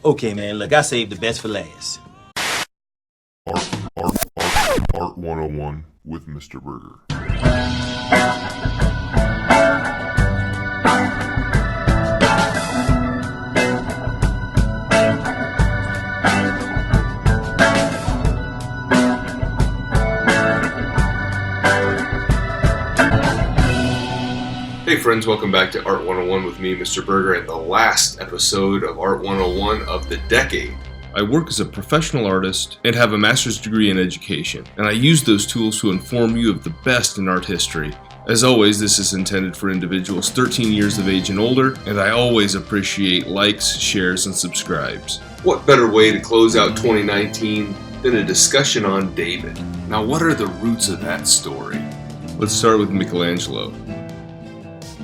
Okay, man, look, I saved the best for last. Art 101 with Mr. Burgher. Hey friends, welcome back to Art 101 with me, Mr. Burgher, and the last episode of Art 101 of the decade. I work as a professional artist and have a master's degree in education, and I use those tools to inform you of the best in art history. As always, this is intended for individuals 13 years of age and older, and I always appreciate likes, shares, and subscribes. What better way to close out 2019 than a discussion on David? Now, what are the roots of that story? Let's start with Michelangelo.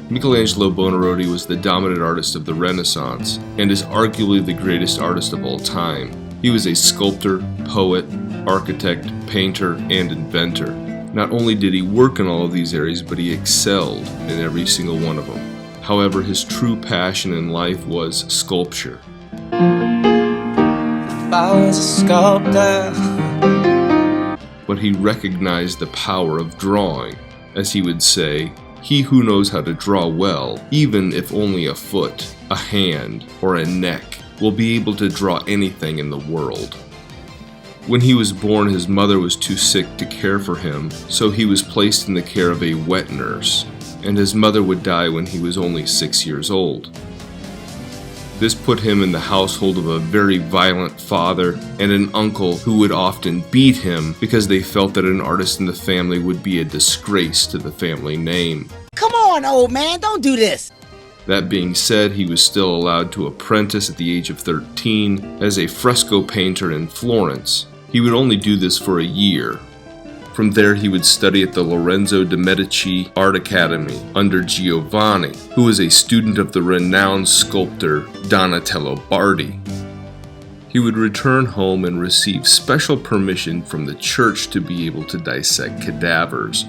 Michelangelo Buonarroti was the dominant artist of the Renaissance and is arguably the greatest artist of all time. He was a sculptor, poet, architect, painter, and inventor. Not only did he work in all of these areas, but he excelled in every single one of them. However, his true passion in life was sculpture. I was a sculptor. But he recognized the power of drawing. As he would say, "He who knows how to draw well, even if only a foot, a hand, or a neck, will be able to draw anything in the world." When he was born, his mother was too sick to care for him, so he was placed in the care of a wet nurse, and his mother would die when he was only 6 years old. This put him in the household of a very violent father and an uncle who would often beat him because they felt that an artist in the family would be a disgrace to the family name. Come on, old man, don't do this. That being said, he was still allowed to apprentice at the age of 13 as a fresco painter in Florence. He would only do this for a year. From there, he would study at the Lorenzo de' Medici Art Academy under Giovanni, who was a student of the renowned sculptor Donatello Bardi. He would return home and receive special permission from the church to be able to dissect cadavers.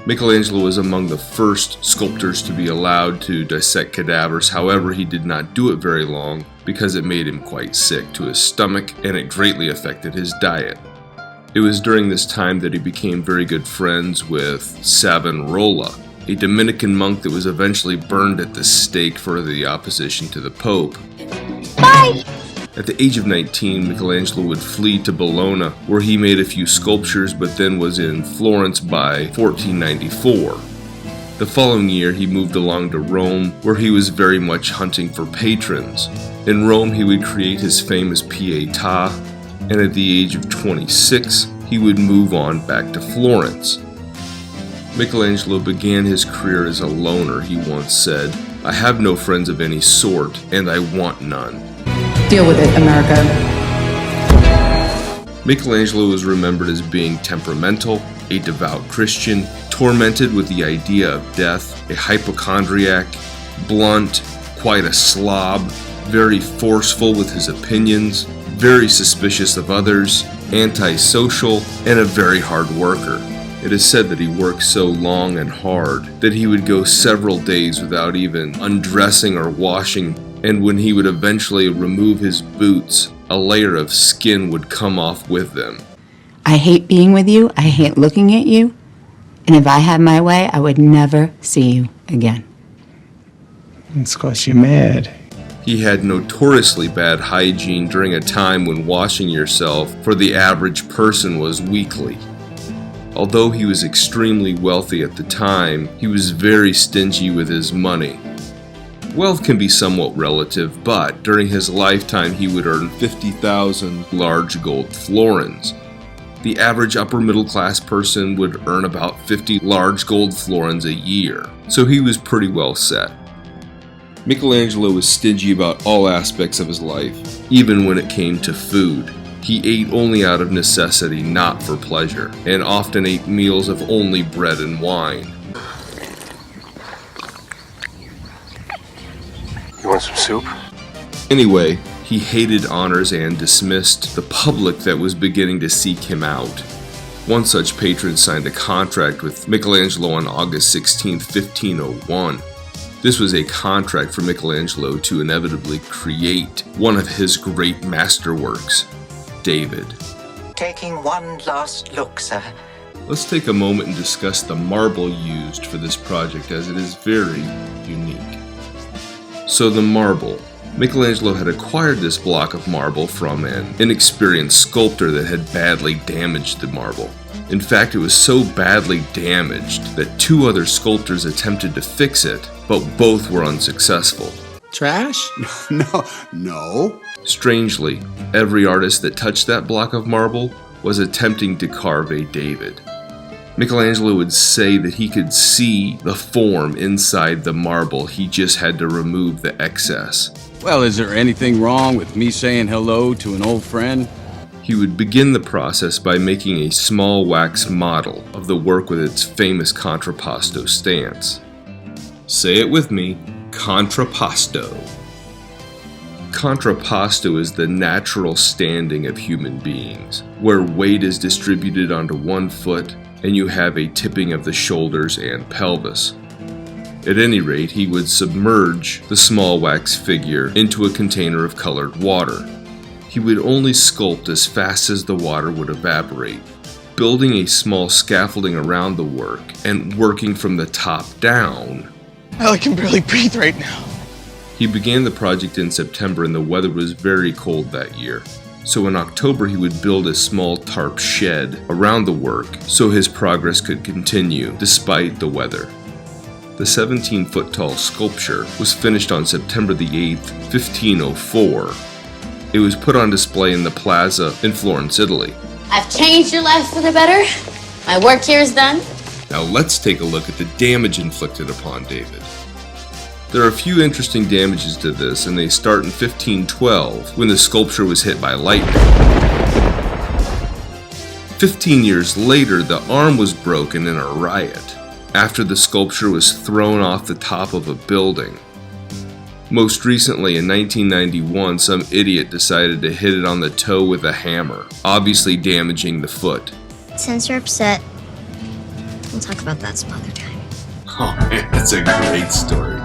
Michelangelo was among the first sculptors to be allowed to dissect cadavers. However, he did not do it very long because it made him quite sick to his stomach and it greatly affected his diet. It was during this time that he became very good friends with Savonarola, a Dominican monk that was eventually burned at the stake for the opposition to the Pope. Bye! At the age of 19, Michelangelo would flee to Bologna, where he made a few sculptures, but then was in Florence by 1494. The following year, he moved along to Rome, where he was very much hunting for patrons. In Rome, he would create his famous Pietà, and at the age of 26, he would move on back to Florence. Michelangelo began his career as a loner. He once said, "I have no friends of any sort, and I want none." Deal with it, America. Michelangelo was remembered as being temperamental, a devout Christian, tormented with the idea of death, a hypochondriac, blunt, quite a slob, very forceful with his opinions, very suspicious of others, antisocial, and a very hard worker. It is said that he worked so long and hard that he would go several days without even undressing or washing, and when he would eventually remove his boots, a layer of skin would come off with them. I hate being with you. I hate looking at you. And if I had my way, I would never see you again. It's 'cause you're mad. He had notoriously bad hygiene during a time when washing yourself for the average person was weekly. Although he was extremely wealthy at the time, he was very stingy with his money. Wealth can be somewhat relative, but during his lifetime he would earn 50,000 large gold florins. The average upper middle class person would earn about 50 large gold florins a year, so he was pretty well set. Michelangelo was stingy about all aspects of his life, even when it came to food. He ate only out of necessity, not for pleasure, and often ate meals of only bread and wine. You want some soup? Anyway, he hated honors and dismissed the public that was beginning to seek him out. One such patron signed a contract with Michelangelo on August 16, 1501. This was a contract for Michelangelo to inevitably create one of his great masterworks, David. Taking one last look, sir. Let's take a moment and discuss the marble used for this project, as it is very unique. So the marble. Michelangelo had acquired this block of marble from an inexperienced sculptor that had badly damaged the marble. In fact, it was so badly damaged that 2 other sculptors attempted to fix it, but both were unsuccessful. Trash? No. Strangely, every artist that touched that block of marble was attempting to carve a David. Michelangelo would say that he could see the form inside the marble, he just had to remove the excess. Well, is there anything wrong with me saying hello to an old friend? He would begin the process by making a small wax model of the work with its famous Contrapposto stance. Say it with me, Contrapposto. Contrapposto is the natural standing of human beings, where weight is distributed onto one foot and you have a tipping of the shoulders and pelvis. At any rate, he would submerge the small wax figure into a container of colored water. He would only sculpt as fast as the water would evaporate, building a small scaffolding around the work and working from the top down. I can barely breathe right now. He began the project in September and the weather was very cold that year. So in October he would build a small tarp shed around the work so his progress could continue despite the weather. The 17-foot tall sculpture was finished on September the 8th, 1504. It was put on display in the plaza in Florence, Italy. I've changed your life for the better. My work here is done. Now let's take a look at the damage inflicted upon David. There are a few interesting damages to this, and they start in 1512 when the sculpture was hit by lightning. 15 years later, the arm was broken in a riot after the sculpture was thrown off the top of a building. Most recently, in 1991, some idiot decided to hit it on the toe with a hammer, obviously damaging the foot. Since you're upset, we'll talk about that some other time. Oh man, that's a great story.